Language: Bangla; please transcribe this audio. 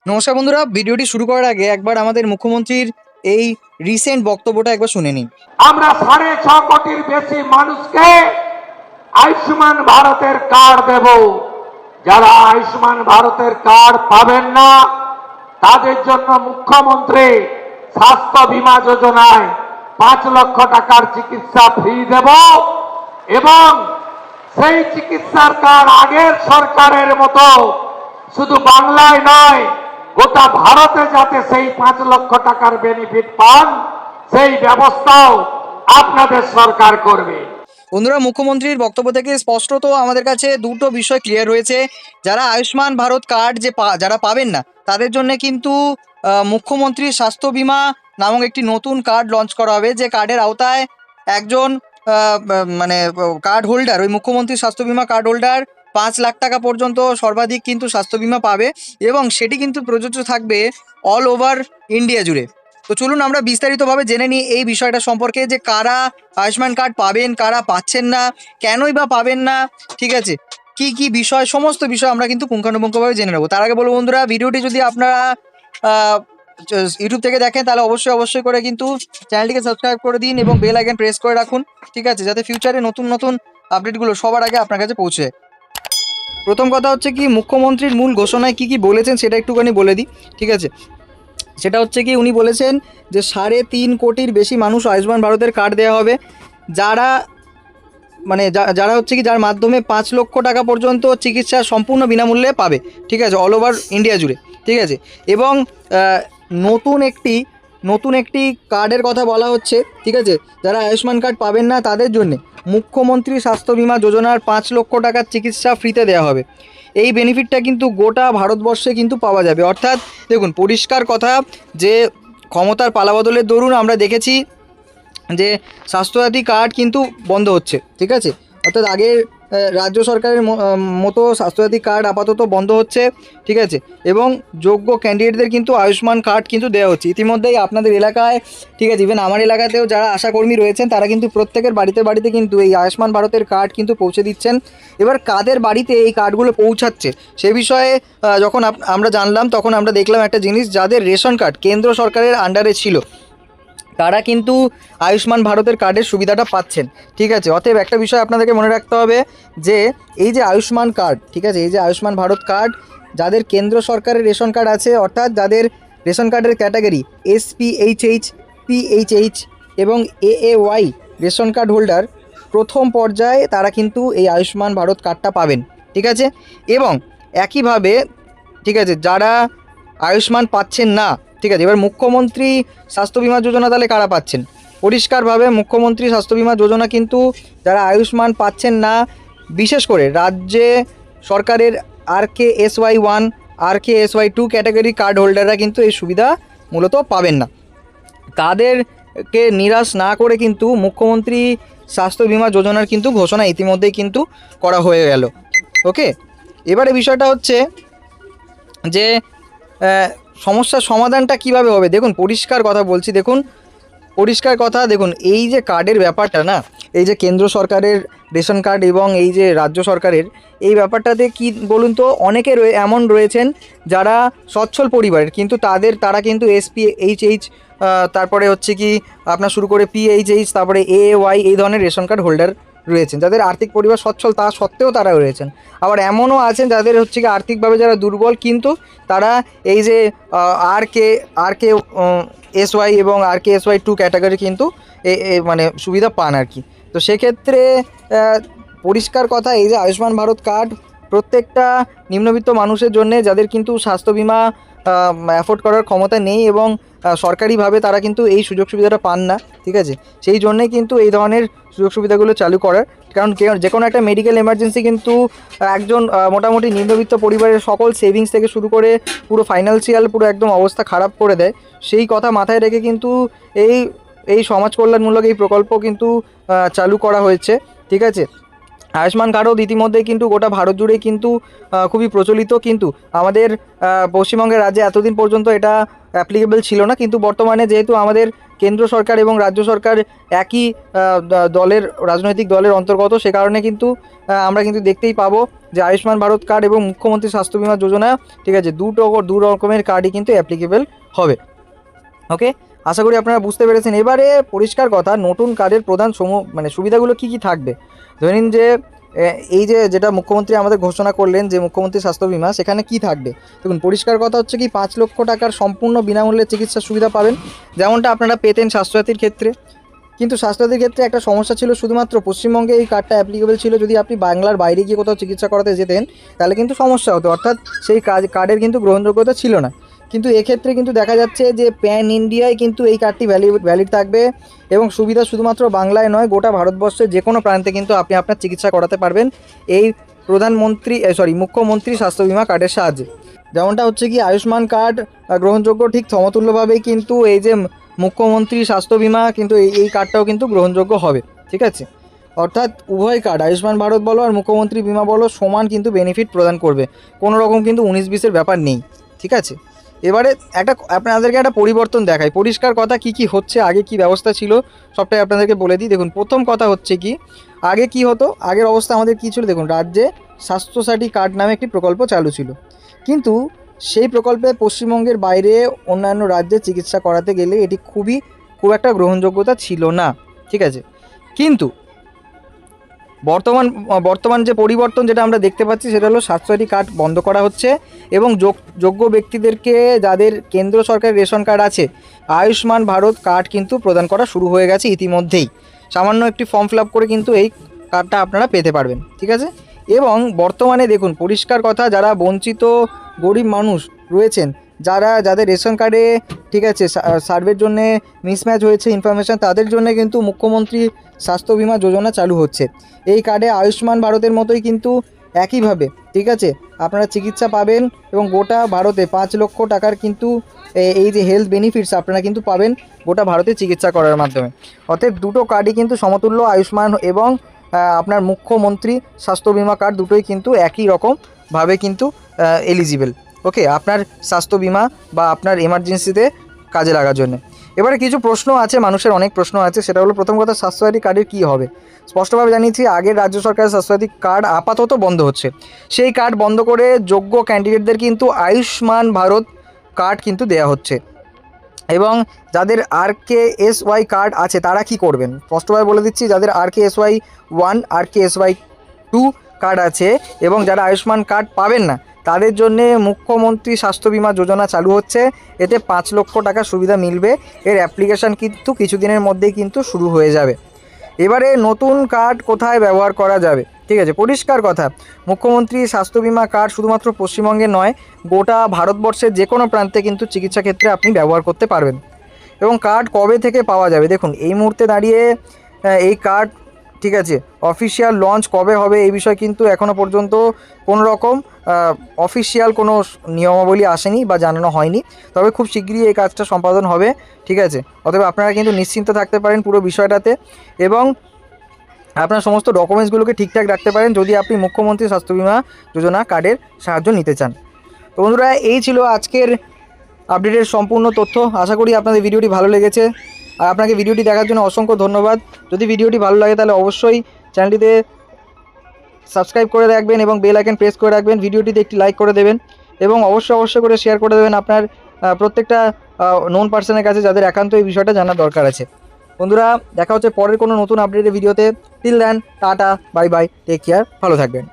নমস্কার বন্ধুরা, ভিডিওটি শুরু করার আগে একবার আমাদের মুখ্যমন্ত্রীর এই রিসেন্ট বক্তব্যটা একবার শুনে নিন। আমরা 6.5 কোটির বেশি মানুষকে আয়ুষ্মান ভারতের কার্ড দেব। যারা আয়ুষ্মান ভারতের কার্ড পাবেন না তাদের জন্য মুখ্যমন্ত্রী স্বাস্থ্য বীমা যোজনায় 5 লক্ষ টাকার চিকিৎসা ফ্রি দেব এবং সেই চিকিৎসার কার্ড আগের সরকারের মতো শুধু বাংলায় নয় গোটা ভারতে যাতে সেই 5 লক্ষ টাকার বেনিফিট পান সেই ব্যবস্থাও আপনাদের সরকার করবে। বন্ধুরা, মুখ্যমন্ত্রীর বক্তব্য থেকে স্পষ্টত আমাদের কাছে দুটো বিষয় ক্লিয়ার হয়েছে। যারা আয়ুষ্মান ভারত কার্ড যারা পাবেন না তাদের জন্য কিন্তু মুখ্যমন্ত্রীর স্বাস্থ্য বীমা নামক একটি নতুন কার্ড লঞ্চ করা হবে, যে কার্ডের আওতায় একজন কার্ড হোল্ডার, ওই মুখ্যমন্ত্রীর স্বাস্থ্য বীমা কার্ড হোল্ডার 5 লাখ টাকা পর্যন্ত সর্বাধিক কিন্তু স্বাস্থ্য বীমা পাবে এবং সেটি কিন্তু প্রযোজ্য থাকবে অল ওভার ইন্ডিয়া জুড়ে। তো চলুন আমরা বিস্তারিতভাবে জেনে নিই এই বিষয়টা সম্পর্কে, যে কারা আয়ুষ্মান কার্ড পাবেন, কারা পাচ্ছেন না, কেনই বা পাবেন না, ঠিক আছে, কি কি বিষয়, সমস্ত বিষয় আমরা কিন্তু পুঙ্খানুপুঙ্খভাবে জেনে নেবো। তার আগে বলবো বন্ধুরা, ভিডিওটি যদি আপনারা ইউটিউব থেকে দেখেন তাহলে অবশ্যই করে কিন্তু চ্যানেলটিকে সাবস্ক্রাইব করে দিন এবং বেল আইকন প্রেস করে রাখুন, ঠিক আছে, যাতে ফিউচারে নতুন নতুন আপডেটগুলো সবার আগে আপনার কাছে পৌঁছে। প্রথম কথা হচ্ছে কি, মুখ্যমন্ত্রীর মূল ঘোষণায় কি কি বলেছেন সেটা একটুখানি বলে দিই, ঠিক আছে। সেটা হচ্ছে কি, উনি বলেছেন যে 3.5 কোটির বেশি মানুষ আয়ুষ্মান ভারতের কার্ড দেওয়া হবে, যারা যারা হচ্ছে কি যার মাধ্যমে 5 লক্ষ টাকা পর্যন্ত চিকিৎসা সম্পূর্ণ বিনামূল্যে পাবে, ঠিক আছে, অল ওভার ইন্ডিয়া জুড়ে, ঠিক আছে। এবং নতুন একটি কার্ডের কথা বলা হচ্ছে, ঠিক আছে, যারা আয়ুষ্মান কার্ড পাবেন না তাদের জন্যে মুখ্যমন্ত্রী স্বাস্থ্য বীমা যোজনার 5 লক্ষ টাকার চিকিৎসা ফ্রিতে দেওয়া হবে। এই বেনিফিটটা কিন্তু গোটা ভারতবর্ষে কিন্তু পাওয়া যাবে। অর্থাৎ দেখুন, পরিষ্কার কথা যে ক্ষমতার পালাবদলের দরুন আমরা দেখেছি যে স্বাস্থ্যসাথী কার্ড কিন্তু বন্ধ হচ্ছে, ঠিক আছে। অর্থাৎ আগের রাজ্য সরকারের মতো স্বাস্থ্যসাথী কার্ড আপাতত বন্ধ হচ্ছে, ঠিক আছে, এবং যোগ্য ক্যান্ডিডেটদের কিন্তু আয়ুষ্মান কার্ড কিন্তু দেওয়া হচ্ছে ইতিমধ্যেই আপনাদের এলাকায়, ঠিক আছে। ইভেন আমার এলাকাতেও যারা আশাকর্মী রয়েছেন তারা কিন্তু প্রত্যেকের বাড়িতে কিন্তু এই আয়ুষ্মান ভারতের কার্ড কিন্তু পৌঁছে দিচ্ছেন। এবার কাদের বাড়িতে এই কার্ডগুলো পৌঁছাচ্ছে সে বিষয়ে যখন আমরা জানলাম, তখন আমরা দেখলাম একটা জিনিস, যাদের রেশন কার্ড কেন্দ্র সরকারের আন্ডারে ছিল তারা কিন্তু আয়ুষ্মান ভারতের কার্ডের সুবিধাটা পাচ্ছেন, ঠিক আছে। অতএব একটা বিষয় আপনাদেরকে মনে রাখতে হবে যে এই যে আয়ুষ্মান কার্ড, ঠিক আছে, এই যে আয়ুষ্মান ভারত কার্ড, যাদের কেন্দ্র সরকারের রেশন কার্ড আছে, অর্থাৎ যাদের রেশন কার্ডের ক্যাটাগরি SPHH, PHH এবং AAY রেশন কার্ড হোল্ডার প্রথম পর্যায়ে তারা কিন্তু এই আয়ুষ্মান ভারত কার্ডটা পাবেন, ঠিক আছে। এবং একইভাবে, ঠিক আছে, যারা আয়ুষ্মান পাচ্ছেন না, ঠিক আছে, এবার মুখ্যমন্ত্রী স্বাস্থ্য বিমা যোজনা তাহলে কারা পাচ্ছেন? পরিষ্কারভাবে মুখ্যমন্ত্রী স্বাস্থ্য বিমা যোজনা কিন্তু যারা আয়ুষ্মান পাচ্ছেন না, বিশেষ করে রাজ্যে সরকারের RKSY1, RKSY2 ক্যাটাগরি কার্ড হোল্ডাররা কিন্তু এই সুবিধা মূলত পাবেন না। তাদেরকে নিরাশ না করে কিন্তু মুখ্যমন্ত্রী স্বাস্থ্য বিমা যোজনার কিন্তু ঘোষণা ইতিমধ্যেই কিন্তু করা হয়ে গেল। ওকে, এবারে বিষয়টা হচ্ছে যে সমস্যার সমাধানটা কিভাবে হবে। দেখুন, পরিষ্কার কথা বলছি, দেখুন এই যে কার্ডের ব্যাপারটা না, এই যে কেন্দ্র সরকারের রেশন কার্ড এবং এই যে রাজ্য সরকারের এই ব্যাপারটাতে কি বলুন তো, অনেকে এমন রয়েছেন যারা সচ্ছল পরিবারের, কিন্তু তারা কিন্তু SPHH, তারপরে হচ্ছে কি আপনার শুরু করে PHH, তারপরে AAY এই ধরনের রেশন কার্ড হোল্ডার রয়েছেন, যাদের আর্থিক পরিবার সচ্ছল তা সত্ত্বেও তারা রয়েছেন। আবার এমনও আছেন যাদের হচ্ছে কি আর্থিকভাবে যারা দুর্বল, কিন্তু তারা এই যে RKSY এবং RKSY2 ক্যাটাগরি কিন্তু সুবিধা পান আর কি। তো সেক্ষেত্রে পরিষ্কার কথা, এই যে আয়ুষ্মান ভারত কার্ড প্রত্যেকটা নিম্নবিত্ত মানুষের জন্যে, যাদের কিন্তু স্বাস্থ্য বিমা অ্যাফোর্ড করার ক্ষমতা নেই এবং সরকারিভাবে তারা কিন্তু এই সুযোগ সুবিধাটা পান না, ঠিক আছে, সেই জন্যেই কিন্তু এই ধরনের সুযোগ সুবিধাগুলো চালু করার। কারণ যে কোনো একটা মেডিকেল এমার্জেন্সি কিন্তু একজন মোটামুটি নিম্নবিত্ত পরিবারের সকল সেভিংস থেকে শুরু করে পুরো ফাইন্যান্সিয়াল পুরো একদম অবস্থা খারাপ করে দেয়। সেই কথা মাথায় রেখে কিন্তু এই সমাজ কল্যাণমূলক এই প্রকল্প কিন্তু চালু করা হয়েছে, ঠিক আছে। আয়ুষ্মান কার্ডও ইতিমধ্যেই কিন্তু গোটা ভারত জুড়ে কিন্তু খুবই প্রচলিত, কিন্তু আমাদের পশ্চিমবঙ্গের রাজ্যে এতদিন পর্যন্ত এটা অ্যাপ্লিকেবল ছিল না। কিন্তু বর্তমানে যেহেতু আমাদের কেন্দ্র সরকার এবং রাজ্য সরকার একই দলের রাজনৈতিক দলের অন্তর্গত, সে কারণে কিন্তু আমরা কিন্তু দেখতেই পাবো যে আয়ুষ্মান ভারত কার্ড এবং মুখ্যমন্ত্রী স্বাস্থ্য বিমা যোজনা, ঠিক আছে, দু রকমের কার্ডই কিন্তু অ্যাপ্লিকেবল হবে। ওকে, আশা করি আপনারা বুঝতে পেরেছেন। এবারে পরিষ্কার কথা, নতুন কার্ডের প্রধান সুবিধাগুলো কী কী থাকবে। ধরে নিন যে এই যেটা মুখ্যমন্ত্রী আমাদের ঘোষণা করলেন যে মুখ্যমন্ত্রী স্বাস্থ্য বিমা, সেখানে কি থাকবে দেখুন। পরিষ্কার কথা হচ্ছে কি 5 লক্ষ টাকার সম্পূর্ণ বিনামূল্যে চিকিৎসার সুবিধা পাবেন, যেমনটা আপনারা পেতেন স্বাস্থ্যসাথীর ক্ষেত্রে। কিন্তু স্বাস্থ্যসাথীর ক্ষেত্রে একটা সমস্যা ছিল, শুধুমাত্র পশ্চিমবঙ্গে এই কার্ডটা অ্যাপ্লিকেবল ছিল। যদি আপনি বাংলার বাইরে গিয়ে কোথাও চিকিৎসা করাতে যেতেন তাহলে কিন্তু সমস্যা হতো, অর্থাৎ সেই কার্ডের কিন্তু গ্রহণযোগ্যতা ছিল না। কিন্তু এক্ষেত্রে কিন্তু দেখা যাচ্ছে যে প্যান ইন্ডিয়ায় কিন্তু এই কার্ডটি ভ্যালিড থাকবে এবং সুবিধা শুধুমাত্র বাংলায় নয়, গোটা ভারতবর্ষের যে কোনো প্রান্তে কিন্তু আপনি আপনার চিকিৎসা করাতে পারবেন এই মুখ্যমন্ত্রী স্বাস্থ্য বিমা কার্ডের সাহায্যে। যেমনটা হচ্ছে কি আয়ুষ্মান কার্ড গ্রহণযোগ্য, ঠিক সমতুল্যভাবেই কিন্তু এই যে মুখ্যমন্ত্রী স্বাস্থ্য বিমা কিন্তু এই কার্ডটাও কিন্তু গ্রহণযোগ্য হবে, ঠিক আছে। অর্থাৎ উভয় কার্ড, আয়ুষ্মান ভারত বলো আর মুখ্যমন্ত্রী বিমা বলো, সমান কিন্তু বেনিফিট প্রদান করবে, কোনো রকম কিন্তু 19-20-এর ব্যাপার নেই, ঠিক আছে। এবারে আপনাদেরকে একটা পরিবর্তন দেখাই, পরিষ্কার কথা কী কী হচ্ছে, আগে কি ব্যবস্থা ছিল সবটাই আপনাদেরকে বলে দিই। দেখুন, প্রথম কথা হচ্ছে কি, আগে কি হতো, আগের অবস্থা আমাদের কী ছিল দেখুন। রাজ্যে স্বাস্থ্যসাথী কার্ড নামে একটি প্রকল্প চালু ছিল, কিন্তু সেই প্রকল্পে পশ্চিমবঙ্গের বাইরে অন্যান্য রাজ্যে চিকিৎসা করাতে গেলে এটি খুব একটা গ্রহণযোগ্যতা ছিল না, ঠিক আছে। কিন্তু বর্তমান যে পরিবর্তন যেটা আমরা দেখতে পাচ্ছি সেটা হলো স্বাস্থ্যসাথী কার্ড বন্ধ করা হচ্ছে এবং যোগ্য ব্যক্তিদেরকে, যাদের কেন্দ্র সরকারের রেশন কার্ড আছে, আয়ুষ্মান ভারত কার্ড কিন্তু প্রদান করা শুরু হয়ে গেছে ইতিমধ্যেই। সামান্য একটি ফর্ম ফিল আপ করে কিন্তু এই কার্ডটা আপনারা পেতে পারবেন, ঠিক আছে। এবং বর্তমানে দেখুন, পরিষ্কার কথা, যারা বঞ্চিত গরিব মানুষ রয়েছেন, যাদের রেশন কার্ডে, ঠিক আছে, সার্ভের জন্যে মিসম্যাচ হয়েছে ইনফরমেশান, তাদের জন্য কিন্তু মুখ্যমন্ত্রী স্বাস্থ্য বিমা যোজনা চালু হচ্ছে। এই কার্ডে আয়ুষ্মান ভারতের মতোই কিন্তু একইভাবে, ঠিক আছে, আপনারা চিকিৎসা পাবেন এবং গোটা ভারতে 5 লক্ষ টাকার কিন্তু এই যে হেলথ বেনিফিটস আপনারা কিন্তু পাবেন গোটা ভারতে চিকিৎসা করার মাধ্যমে। অতএব দুটো কার্ডই কিন্তু সমতুল্য, আয়ুষ্মান এবং আপনার মুখ্যমন্ত্রী স্বাস্থ্য বিমা কার্ড দুটোই কিন্তু একই রকমভাবে কিন্তু এলিজিবল, ওকে, আপনার স্বাস্থ্য বিমা বা আপনার এমার্জেন্সিতে কাজে লাগার জন্য। এবারে কিছু প্রশ্ন আছে, মানুষের অনেক প্রশ্ন আছে, সেটা হলো প্রথম কথা, স্বাস্থ্যসাথী কার্ডের কী হবে। স্পষ্টভাবে জানিয়েছি, আগের রাজ্য সরকারের স্বাস্থ্যসাথী কার্ড আপাতত বন্ধ হচ্ছে। সেই কার্ড বন্ধ করে যোগ্য ক্যান্ডিডেটদের কিন্তু আয়ুষ্মান ভারত কার্ড কিন্তু দেওয়া হচ্ছে। এবং যাদের RKSY কার্ড আছে তারা কি করবেন, স্পষ্টভাবে বলে দিচ্ছি, যাদের RKSY 1, RKSY 2 কার্ড আছে এবং যারা আয়ুষ্মান কার্ড পাবেন না, তাদের জন্যে মুখ্যমন্ত্রী স্বাস্থ্য বিমা যোজনা চালু হচ্ছে। এতে 5 লক্ষ টাকা সুবিধা মিলবে। এর অ্যাপ্লিকেশান কিন্তু কিছুদিনের মধ্যেই কিন্তু শুরু হয়ে যাবে। এবারে নতুন কার্ড কোথায় ব্যবহার করা যাবে, ঠিক আছে। পরিষ্কার কথা, মুখ্যমন্ত্রী স্বাস্থ্য বিমা কার্ড শুধুমাত্র পশ্চিমবঙ্গে নয়, গোটা ভারতবর্ষের যে কোনো প্রান্তে কিন্তু চিকিৎসা ক্ষেত্রে আপনি ব্যবহার করতে পারবেন। এবং কার্ড কবে থেকে পাওয়া যাবে, দেখুন, এই মুহূর্তে দাঁড়িয়ে এই কার্ড, ঠিক আছে, অফিসিয়াল লঞ্চ কবে হবে এই বিষয়ে কিন্তু এখনও পর্যন্ত কোনো রকম অফিসিয়াল কোনো নিয়মাবলী আসেনি বা জানানো হয়নি। তবে খুব শীঘ্রই এই কাজটা সম্পাদন হবে, ঠিক আছে। অতএব আপনারা কিন্তু নিশ্চিন্ত থাকতে পারেন পুরো বিষয়টাতে এবং আপনার সমস্ত ডকুমেন্টসগুলোকে ঠিকঠাক রাখতে পারেন যদি আপনি মুখ্যমন্ত্রী স্বাস্থ্য বিমা যোজনা কার্ডের সাহায্য নিতে চান। তো বন্ধুরা, এই ছিল আজকের আপডেটের সম্পূর্ণ তথ্য। আশা করি আপনাদের ভিডিওটি ভালো লেগেছে আর আপনাকে ভিডিওটি দেখার জন্য অসংখ্য ধন্যবাদ। যদি ভিডিওটি ভালো লাগে তাহলে অবশ্যই চ্যানেলটিতে সাবস্ক্রাইব করে রাখবেন এবং বেল আইকন প্রেস করে রাখবেন। ভিডিওটিতে একটি লাইক করে দেবেন এবং অবশ্যই করে শেয়ার করে দেবেন আপনার প্রত্যেকটা নোন পার্সনের কাছে যাদের একান্ত এই বিষয়টা জানার দরকার আছে। বন্ধুরা, দেখা হচ্ছে পরের কোনো নতুন আপডেটের ভিডিওতে। Till then, tata, bye bye, take care, ভালো থাকবেন।